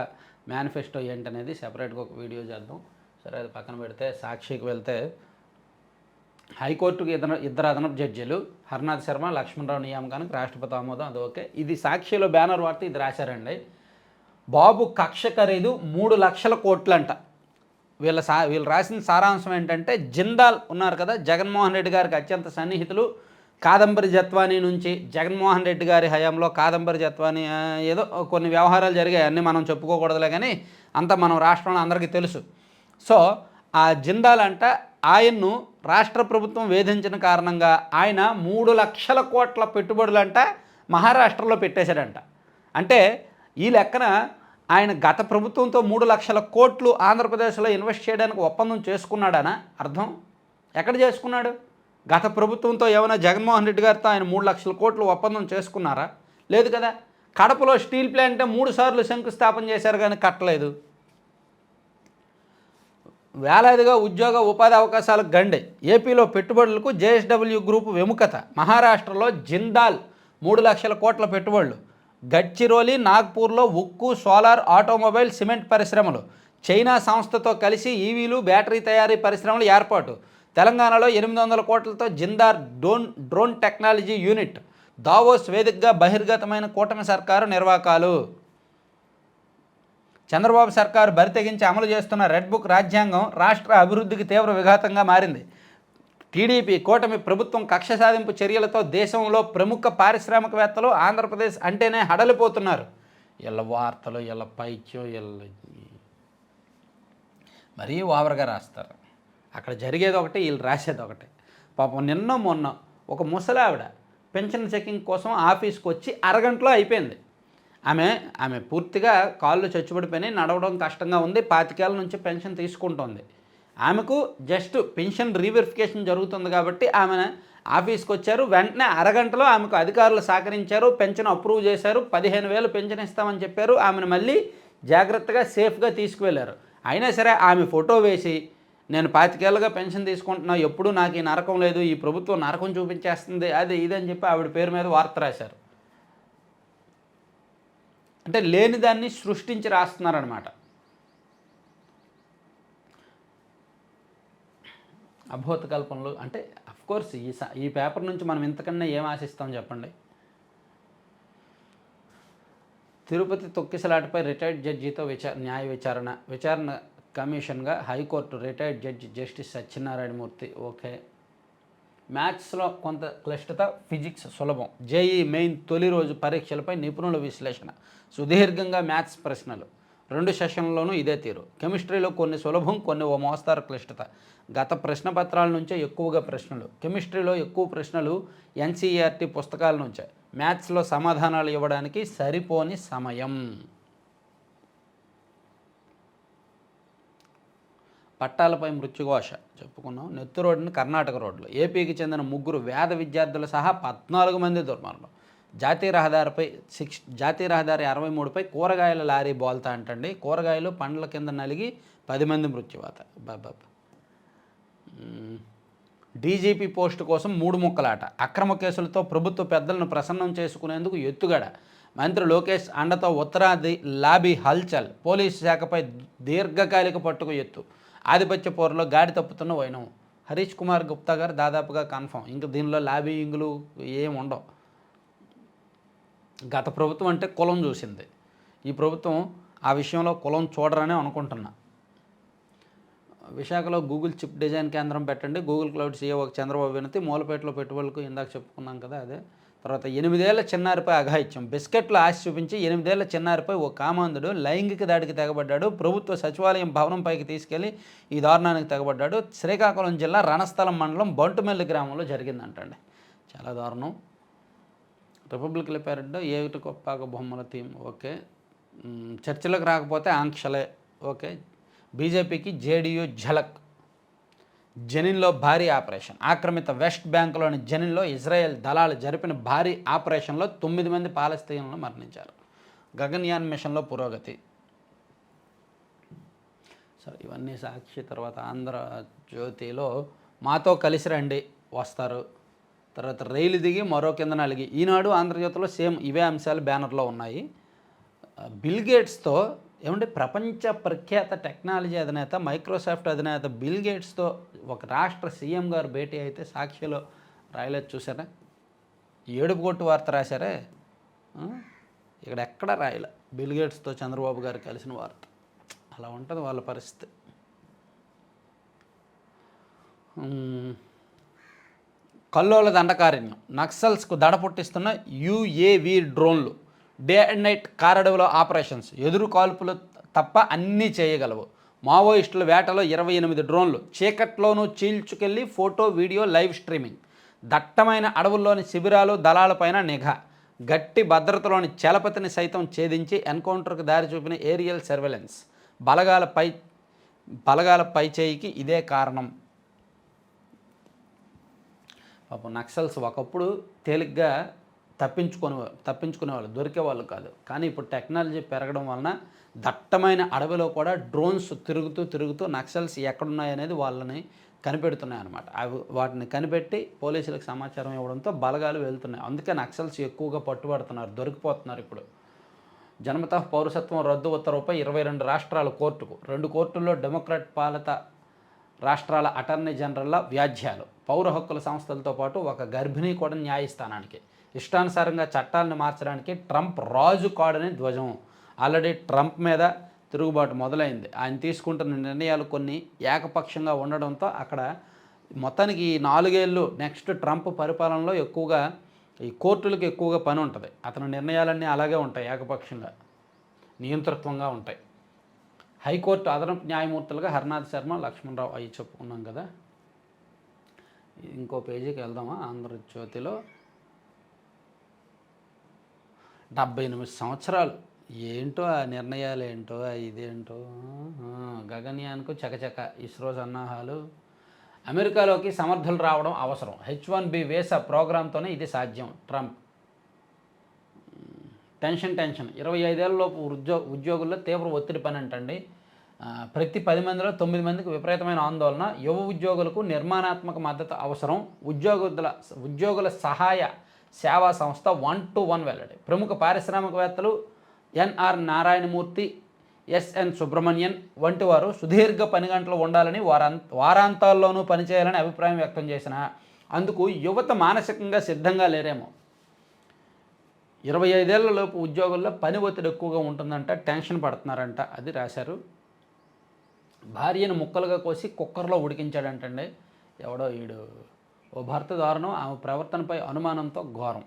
మేనిఫెస్టో ఏంటనేది సెపరేట్గా ఒక వీడియో చేద్దాం. సరే, అది పక్కన పెడితే సాక్షికి వెళ్తే హైకోర్టుకు ఇద్దరు అదనపు జడ్జీలు హర్నాథ్ శర్మ, లక్ష్మణరావు నియామకానికి రాష్ట్రపతి ఆమోదం, అది ఓకే. ఇది సాక్షిలో బ్యానర్ వార్త, ఇది రాశారండి. బాబు కక్ష ఖరీదు 3 లక్షల కోట్లంట. వీళ్ళు రాసిన సారాంశం ఏంటంటే, జిందాల్ ఉన్నారు కదా, జగన్మోహన్ రెడ్డి గారికి అత్యంత సన్నిహితులు. కాదంబరి జత్వానీ నుంచి జగన్మోహన్ రెడ్డి గారి హయాంలో కాదంబరి జత్వానీ ఏదో కొన్ని వ్యవహారాలు జరిగాయి, అన్నీ మనం చెప్పుకోకూడదులే, కానీ అంతా మనం రాష్ట్రంలో అందరికీ తెలుసు. సో ఆ జిందాల్ అంట ఆయన్ను రాష్ట్ర ప్రభుత్వం వేధించిన కారణంగా ఆయన 3 లక్షల కోట్ల పెట్టుబడులంట మహారాష్ట్రలో పెట్టేశాడంట. అంటే ఈ లెక్కన ఆయన గత ప్రభుత్వంతో 3 లక్షల కోట్లు ఆంధ్రప్రదేశ్లో ఇన్వెస్ట్ చేయడానికి ఒప్పందం చేసుకున్నాడనా అర్థం? ఎక్కడ చేసుకున్నాడు? గత ప్రభుత్వంతో ఏమైనా జగన్మోహన్ రెడ్డి గారితో ఆయన 3 లక్షల కోట్లు ఒప్పందం చేసుకున్నారా? లేదు కదా. కడపలో స్టీల్ ప్లాంట్ 3 సార్లు శంకుస్థాపన చేశారు కానీ కట్టలేదు. వేలాదిగా ఉద్యోగ ఉపాధి అవకాశాలకు గండి. ఏపీలో పెట్టుబడులకు జేఎస్డబ్ల్యూ గ్రూప్ విముఖత. మహారాష్ట్రలో జిందాల్ 3 లక్షల కోట్ల పెట్టుబడులు. గడ్చిరోలి, నాగ్పూర్లో ఉక్కు, సోలార్, ఆటోమొబైల్, సిమెంట్ పరిశ్రమలు. చైనా సంస్థతో కలిసి ఈవీలు, బ్యాటరీ తయారీ పరిశ్రమలు ఏర్పాటు. తెలంగాణలో 800 కోట్లతో Jindal drone technology unit. Davos వేదికగా బహిర్గతమైన కూటమి సర్కారు నిర్వాకాలు. చంద్రబాబు సర్కారు బరితెగించి అమలు చేస్తున్న రెడ్ బుక్ రాజ్యాంగం రాష్ట్ర అభివృద్ధికి తీవ్ర విఘాతంగా మారింది. టీడీపీ కూటమి ప్రభుత్వం కక్ష సాధింపు చర్యలతో దేశంలో ప్రముఖ పారిశ్రామికవేత్తలు ఆంధ్రప్రదేశ్ అంటేనే హడలిపోతున్నారు. వీళ్ళ వార్తలు, వీళ్ళ పైత్యం, మరీ ఓవర్గా రాస్తారు. అక్కడ జరిగేది ఒకటి, వీళ్ళు రాసేది ఒకటి. పాపం నిన్న మొన్న ఒక ముసలావిడ పెన్షన్ చెకింగ్ కోసం ఆఫీస్కి వచ్చి అరగంటలో అయిపోయింది. ఆమె పూర్తిగా కాళ్ళు చచ్చుబడిపోయినాయి, నడవడం కష్టంగా ఉంది, 25 ఏళ్ళ నుంచి పెన్షన్ తీసుకుంటోంది. ఆమెకు జస్ట్ పెన్షన్ రీవెరిఫికేషన్ జరుగుతుంది కాబట్టి ఆమె ఆఫీస్కి వచ్చారు. వెంటనే అరగంటలో ఆమెకు అధికారులు సహకరించారు, పెన్షన్ అప్రూవ్ చేశారు, 15,000 పెన్షన్ ఇస్తామని చెప్పారు. ఆమెను మళ్ళీ జాగ్రత్తగా సేఫ్గా తీసుకువెళ్ళారు. అయినా సరే ఆమె ఫోటో వేసి, నేను 25 ఏళ్ళుగా పెన్షన్ తీసుకుంటున్నా, ఎప్పుడూ నాకు ఈ నరకం లేదు, ఈ ప్రభుత్వం నరకం చూపించేస్తుంది, అది ఇదని చెప్పి ఆవిడ పేరు మీద వార్త రాశారు. అంటే లేని దాన్ని సృష్టించి రాస్తున్నారనమాట. అభూత కల్పనలు అంటే అఫ్కోర్స్ ఈ పేపర్ నుంచి మనం ఇంతకన్నా ఏం ఆశిస్తాం చెప్పండి. తిరుపతి తొక్కిసలాటపై రిటైర్డ్ జడ్జితో న్యాయ విచారణ కమిషన్గా high court retired judge justice Satyanarayana Murthy. Okay. మ్యాథ్స్లో కొంత క్లిష్టత, ఫిజిక్స్ సులభం. జేఈ మెయిన్ తొలి రోజు పరీక్షలపై నిపుణుల విశ్లేషణ. సుదీర్ఘంగా మ్యాథ్స్ ప్రశ్నలు. 2 సెషన్లలోనూ ఇదే తీరు. కెమిస్ట్రీలో కొన్ని సులభం, కొన్ని ఓ మోస్తారు క్లిష్టత. గత ప్రశ్న పత్రాల నుంచే ఎక్కువగా ప్రశ్నలు. కెమిస్ట్రీలో ఎక్కువ ప్రశ్నలు ఎన్సీఈఆర్టీ పుస్తకాల నుంచే. మ్యాథ్స్లో సమాధానాలు ఇవ్వడానికి సరిపోని సమయం. పట్టాలపై మృత్యుఘోష చెప్పుకున్నాం. నెత్తు రోడ్డుని కర్ణాటక రోడ్లు. ఏపీకి చెందిన 3 వేద విద్యార్థులు సహా 14 మంది దుర్మరణం. జాతీయ రహదారి 63పై కూరగాయల లారీ బోల్తా అంటండి. కూరగాయలు పండ్ల కింద నలిగి 10 మంది మృత్యువాత. డీజీపీ పోస్టు కోసం 3 ముక్కలాట. అక్రమ కేసులతో ప్రభుత్వ పెద్దలను ప్రసన్నం చేసుకునేందుకు ఎత్తుగడ. మంత్రి లోకేష్ అండతో ఉత్తరాది లాబీ హల్చల్. పోలీసు శాఖపై దీర్ఘకాలిక పట్టుకు ఎత్తు. ఆధిపత్య పోరులో గాడి తప్పుతున్న వైనం. హరీష్ కుమార్ గుప్తా గారు దాదాపుగా కన్ఫర్మ్. ఇంక దీనిలో లాబీయింగ్లు ఏం ఉండవు. గత ప్రభుత్వం అంటే కులం చూసింది. ఈ ప్రభుత్వం ఆ విషయంలో కులం చూడరనే అనుకుంటున్నా. విశాఖలో గూగుల్ చిప్ డిజైన్ కేంద్రం పెట్టండి. గూగుల్ క్లౌడ్ సీఈఓ చంద్రబాబు వినతి. మూలపేటలో పెట్టుబడులకు ఇందాక చెప్పుకున్నాం కదా అదే. తర్వాత 8 ఏళ్ల చిన్నారిపై అఘాయిత్యం. బిస్కెట్లు ఆశ చూపించి 8 ఏళ్ల చిన్నారిపై ఓ కామాంధుడు లైంగిక దాడికి తెగబడ్డాడు. ప్రభుత్వ సచివాలయం భవనంపైకి తీసుకెళ్లి ఈ దారుణానికి తెగబడ్డాడు. శ్రీకాకుళం జిల్లా రణస్థలం మండలం బంటుమెల్లి గ్రామంలో జరిగిందంటండి. చాలా దారుణం. రిపబ్లిక్ లిపారెడ్డో ఏటి గొప్పగా బొమ్మల థీమ్. ఓకే. చర్చలకు రాకపోతే ఆంక్షలే. ఓకే. బీజేపీకి జేడీయూ ఝలక్. జెనిన్లో భారీ ఆపరేషన్. ఆక్రమిత వెస్ట్ బ్యాంకులోని జెనిన్లో ఇజ్రాయెల్ దళాలు జరిపిన భారీ ఆపరేషన్లో 9 మంది పాలస్తీనులు మరణించారు. గగన్యాన్ మిషన్లో పురోగతి. సరే, ఇవన్నీ సాక్షి. తర్వాత ఆంధ్రజ్యోతిలో మాతో కలిసి రండి వస్తారు. తర్వాత రైలు దిగి మరో కింద నలిగి. ఈనాడు ఆంధ్రజ్యోతిలో సేమ్ ఇవే అంశాలు బ్యానర్లో ఉన్నాయి. బిల్ గేట్స్తో ఏమంటే ప్రపంచ ప్రఖ్యాత టెక్నాలజీ అధినేత మైక్రోసాఫ్ట్ అధినేత బిల్ గేట్స్తో ఒక రాష్ట్ర సీఎం గారు భేటీ అయితే సాక్షిలో రాయలేదు చూసారా? ఏడుపు కొట్టు వార్త రాశారే, ఇక్కడ ఎక్కడ రాయలే బిల్ గేట్స్తో చంద్రబాబు గారు కలిసిన వార్త. అలా ఉంటుంది వాళ్ళ పరిస్థితి. కల్లోల దండకారణ్యం, నక్సల్స్కు దడ పుట్టిస్తున్న యుఏవి డ్రోన్లు, డే అండ్ నైట్ కారడవిలో ఆపరేషన్స్, ఎదురు కాల్పులు తప్ప అన్నీ చేయగలవు. మావోయిస్టుల వేటలో 28 డ్రోన్లు, చీకట్లోనూ చీల్చుకెళ్ళి ఫోటో వీడియో లైవ్ స్ట్రీమింగ్. దట్టమైన అడవుల్లోని శిబిరాలు దళాలపైన నిఘా, గట్టి భద్రతలోని చలపతిని సైతం ఛేదించి ఎన్కౌంటర్కు దారి చూపిన ఏరియల్ సర్వేలెన్స్. బలగాల పై చేయికి ఇదే కారణం. పాపం నక్సల్స్ ఒకప్పుడు తేలిగ్గా తప్పించుకునేవాళ్ళు, దొరికేవాళ్ళు కాదు. కానీ ఇప్పుడు టెక్నాలజీ పెరగడం వలన దట్టమైన అడవిలో కూడా డ్రోన్స్ తిరుగుతూ నక్సల్స్ ఎక్కడున్నాయనేది వాళ్ళని కనిపెడుతున్నాయి అన్నమాట. వాటిని కనిపెట్టి పోలీసులకు సమాచారం ఇవ్వడంతో బలగాలు వెళ్తున్నాయి. అందుకే నక్సల్స్ ఎక్కువగా పట్టుబడుతున్నారు, దొరికిపోతున్నారు. ఇప్పుడు జన్మతః పౌరసత్వం రద్దు ఉత్తర్వుపై 22 రాష్ట్రాల కోర్టుకు, 2 కోర్టుల్లో డెమోక్రాట్ పాలిత రాష్ట్రాల అటార్నీ జనరల్ల వ్యాజ్యాలు. పౌర హక్కుల సంస్థలతో పాటు ఒక గర్భిణీ కూడా న్యాయస్థానానికి. ఇష్టానుసారంగా చట్టాలను మార్చడానికి ట్రంప్ రాజు కాడని ధ్వజం. ఆల్రెడీ ట్రంప్ మీద తిరుగుబాటు మొదలైంది. ఆయన తీసుకుంటున్న నిర్ణయాలు కొన్ని ఏకపక్షంగా ఉండడంతో అక్కడ మొత్తానికి ఈ 4 ఏళ్ళు నెక్స్ట్ ట్రంప్ పరిపాలనలో ఎక్కువగా ఈ కోర్టులకు ఎక్కువగా పని ఉంటుంది. అతని నిర్ణయాలన్నీ అలాగే ఉంటాయి, ఏకపక్షంగా నియంతృత్వంగా ఉంటాయి. హైకోర్టు అదనపు న్యాయమూర్తులుగా హర్నాథ్ శర్మ, లక్ష్మణరావు అవి చెప్పుకున్నాం కదా. ఇంకో పేజీకి వెళ్దామా? ఆంధ్రజ్యోతిలో 78 సంవత్సరాలు ఏంటో ఆ నిర్ణయాలు ఏంటో ఇదేంటో. గగన్యాన్కు చకచక, ఇస్రో సన్నాహాలు. అమెరికాలోకి సమర్థులు రావడం అవసరం, H1B వీసా ప్రోగ్రాంతోనే ఇది సాధ్యం. ట్రంప్ టెన్షన్ 25 ఏళ్ళలోపు ఉద్యోగుల్లో తీవ్ర ఒత్తిడి పని అంటండి. ప్రతి 10 మందిలో 9 మందికి విపరీతమైన ఆందోళన. యువ ఉద్యోగులకు నిర్మాణాత్మక మద్దతు అవసరం. ఉద్యోగుల సహాయ సేవా సంస్థ 1-to-1 వెల్లడి. ప్రముఖ పారిశ్రామికవేత్తలు ఎన్ఆర్ నారాయణమూర్తి, ఎస్ఎన్ సుబ్రహ్మణ్యన్ వంటి వారు సుదీర్ఘ పని గంటలు ఉండాలని, వారాంతాల్లోనూ పనిచేయాలని అభిప్రాయం వ్యక్తం చేసిన అందుకు యువత మానసికంగా సిద్ధంగా లేరేమో. 25 ఏళ్లలోపు ఉద్యోగుల్లో పని ఒత్తిడి ఎక్కువగా ఉంటుందంట, టెన్షన్ పడుతున్నారంట. అది రాశారు. భార్యను ముక్కలుగా కోసి కుక్కర్లో ఉడికించాడంటండి ఎవడో ఈడు. ఓ భర్త దారుణం, ఆమె ప్రవర్తనపై అనుమానంతో ఘోరం.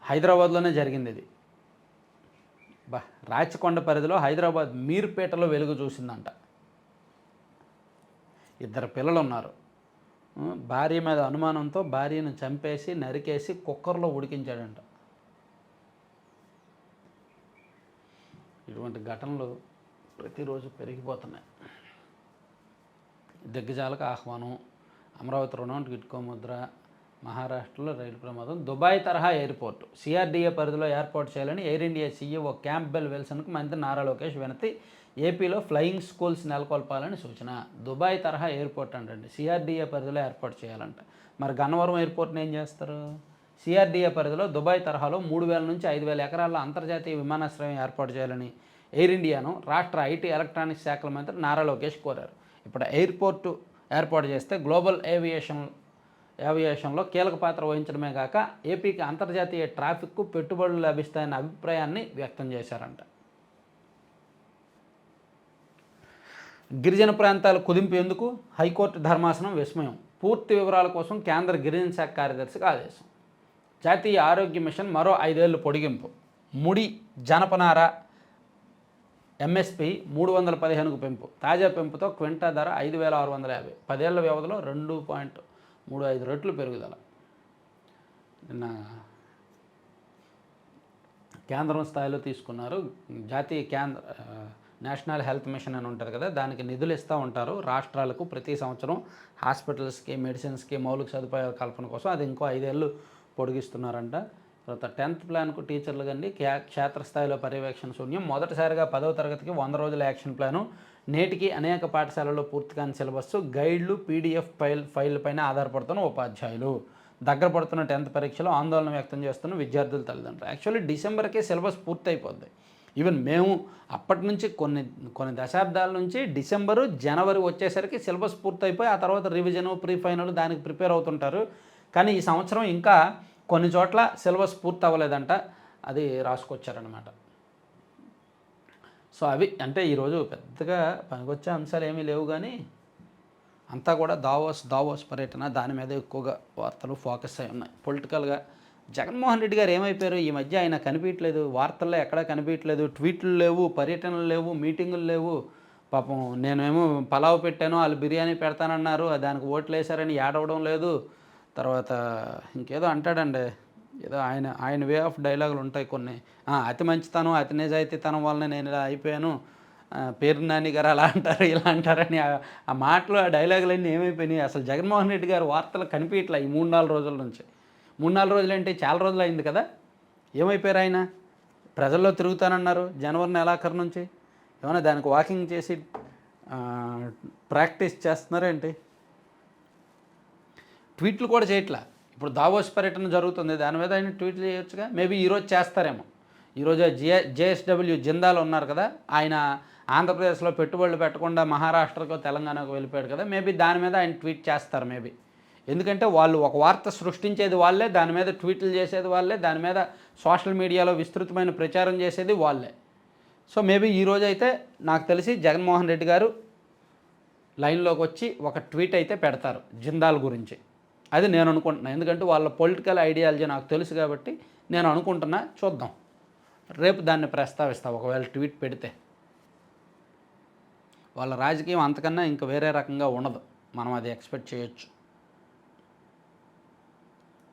హైదరాబాద్లోనే జరిగింది ఇది. రాచకొండ పరిధిలో హైదరాబాద్ మీర్పేటలో వెలుగు చూసిందంట. 2 పిల్లలు ఉన్నారు. భార్య మీద అనుమానంతో భార్యను చంపేసి నరికేసి కుక్కర్లో ఉడికించాడంట. ఇటువంటి ఘటనలు ప్రతిరోజు పెరిగిపోతున్నాయి. దిగ్గజాలకు ఆహ్వానం, అమరావతి రుణం గిట్కో ముద్ర, మహారాష్ట్రలో రైలు ప్రమాదం, దుబాయ్ తరహా ఎయిర్పోర్టు సిఆర్డీఏ పరిధిలో ఏర్పాటు చేయాలని ఎయిర్ ఇండియా సీఈఓ క్యాంప్బెల్ విల్సన్కు మంత్రి నారా లోకేష్ వినతి. ఏపీలో ఫ్లయింగ్ స్కూల్స్ నెలకొల్పాలని సూచన. దుబాయ్ తరహా ఎయిర్పోర్ట్ అంటండి, సిఆర్డీఏ పరిధిలో ఏర్పాటు చేయాలంట. మరి గన్నవరం ఎయిర్పోర్ట్ని ఏం చేస్తారు? సిఆర్డీఏ పరిధిలో దుబాయ్ తరహాలో 3000 నుంచి 5000 ఎకరాల్లో అంతర్జాతీయ విమానాశ్రయం ఏర్పాటు చేయాలని ఎయిర్ ఇండియాను రాష్ట్ర ఐటీ ఎలక్ట్రానిక్స్ శాఖల మంత్రి నారా లోకేష్ కోరారు. ఇప్పుడు ఎయిర్పోర్టు ఏర్పాటు చేస్తే గ్లోబల్ ఏవియేషన్లో కీలక పాత్ర వహించడమే కాక ఏపీకి అంతర్జాతీయ ట్రాఫిక్కు పెట్టుబడులు లభిస్తాయన్న అభిప్రాయాన్ని వ్యక్తం చేశారంట. గిరిజన ప్రాంతాల కుదింపు ఎందుకు? హైకోర్టు ధర్మాసనం విస్మయం. పూర్తి వివరాల కోసం కేంద్ర గిరిజన శాఖ కార్యదర్శికి ఆదేశం. జాతీయ ఆరోగ్య మిషన్ మరో 5 ఏళ్లు పొడిగింపు. ముడి జనపనార ఎంఎస్పి 315కు పెంపు. తాజా పెంపుతో క్వింటా ధర 5650. 10 ఏళ్ల వ్యవధిలో 2.35 రెట్లు పెరుగుదల. నిన్న కేంద్రం స్థాయిలో తీసుకున్నారు. నేషనల్ హెల్త్ మిషన్ అని ఉంటుంది కదా, దానికి నిధులు ఇస్తూ ఉంటారు రాష్ట్రాలకు ప్రతి సంవత్సరం హాస్పిటల్స్కి, మెడిసిన్స్కి, మౌలిక సదుపాయాల కల్పన కోసం. అది ఇంకో 5 ఏళ్ళు పొడిగిస్తున్నారంట. తర్వాత 10th ప్లాన్కు టీచర్లు కండి క్షేత్రస్థాయిలో పర్యవేక్షణ శూన్యం. మొదటిసారిగా 10వ తరగతికి 100 రోజుల యాక్షన్ ప్లాను. నేటికి అనేక పాఠశాలల్లో పూర్తి కాని సిలబస్సు, గైడ్లు, పీడిఎఫ్ ఫైల్ పైన ఆధారపడుతున్న ఉపాధ్యాయులు. దగ్గర పడుతున్న 10th పరీక్షలో ఆందోళన వ్యక్తం చేస్తున్న విద్యార్థుల తల్లిదండ్రులు. యాక్చువల్లీ డిసెంబర్కే సిలబస్ పూర్తయిపోద్ది. ఈవెన్ మేము అప్పటి నుంచి కొన్ని దశాబ్దాల నుంచి డిసెంబరు, జనవరి వచ్చేసరికి సిలబస్ పూర్తయిపోయి ఆ తర్వాత రివిజను, ప్రీ ఫైనల్ దానికి ప్రిపేర్ అవుతుంటారు. కానీ ఈ సంవత్సరం ఇంకా కొన్ని చోట్ల సిలబస్ పూర్తి అవ్వలేదంట, అది రాసుకొచ్చారనమాట. సో అవి అంటే ఈరోజు పెద్దగా పనికొచ్చే అంశాలు ఏమీ లేవు, కానీ అంతా కూడా దావోస్ పర్యటన దాని మీద ఎక్కువగా వార్తలు ఫోకస్ అయి ఉన్నాయి. పొలిటికల్గా జగన్మోహన్ రెడ్డి గారు ఏమైపోయారు ఈ మధ్య? ఆయన కనిపించట్లేదు, వార్తల్లో ఎక్కడా కనిపించట్లేదు, ట్వీట్లు లేవు, పర్యటనలు లేవు, మీటింగులు లేవు. పాపం నేనేమో పలావ్ పెట్టాను, వాళ్ళు బిర్యానీ పెడతానన్నారు, దానికి ఓట్లు వేశారని ఏడవడం లేదు. తర్వాత ఇంకేదో అంటాడండి, ఏదో ఆయన వే ఆఫ్ డైలాగులు ఉంటాయి కొన్ని. అతి మంచితనం, అతి నిజాయితీతనం వల్లనే నేను ఇలా అయిపోయాను, పేరు నాని గారు అలా అంటారు ఇలా అంటారని ఆ మాటలు, ఆ డైలాగులన్నీ ఏమైపోయినాయి? అసలు జగన్మోహన్ రెడ్డి గారు వార్తలు కనిపించట్లే ఈ 3-4 రోజుల నుంచి. 3-4 రోజులు అంటే చాలా రోజులు అయింది కదా. ఏమైపోయారు ఆయన? ప్రజల్లో తిరుగుతానన్నారు జనవరి నెలాఖరు నుంచి. ఏమైనా దానికి వాకింగ్ చేసి ప్రాక్టీస్ చేస్తున్నారేంటి? ట్వీట్లు కూడా చేయట్లా. ఇప్పుడు దావోస్ పర్యటన జరుగుతుంది, దాని మీద ఆయన ట్వీట్లు చేయొచ్చుగా. మేబీ ఈరోజు చేస్తారేమో. ఈరోజు జేఎస్డబ్ల్యూ జిందాల్ ఉన్నారు కదా, ఆయన ఆంధ్రప్రదేశ్లో పెట్టుబడులు పెట్టకుండా మహారాష్ట్రకు, తెలంగాణకు వెళ్ళిపోయాడు కదా, మేబీ దాని మీద ఆయన ట్వీట్ చేస్తారు మేబీ. ఎందుకంటే వాళ్ళు ఒక వార్త సృష్టించేది వాళ్ళే, దాని మీద ట్వీట్లు చేసేది వాళ్ళే, దాని మీద సోషల్ మీడియాలో విస్తృతమైన ప్రచారం చేసేది వాళ్ళే. సో మేబీ ఈరోజు అయితే నాకు తెలిసి జగన్మోహన్ రెడ్డి గారు లైన్లోకి వచ్చి ఒక ట్వీట్ అయితే పెడతారు జిందాల్ గురించి. అది నేను అనుకుంటున్నాను. ఎందుకంటే వాళ్ళ పొలిటికల్ ఐడియాలజీ నాకు తెలుసు కాబట్టి నేను అనుకుంటున్నా. చూద్దాం, రేపు దాన్ని ప్రస్తావిస్తా. ఒకవేళ ట్వీట్ పెడితే వాళ్ళ రాజకీయం అంతకన్నా ఇంకా వేరే రకంగా ఉండదు, మనం అది ఎక్స్పెక్ట్ చేయొచ్చు.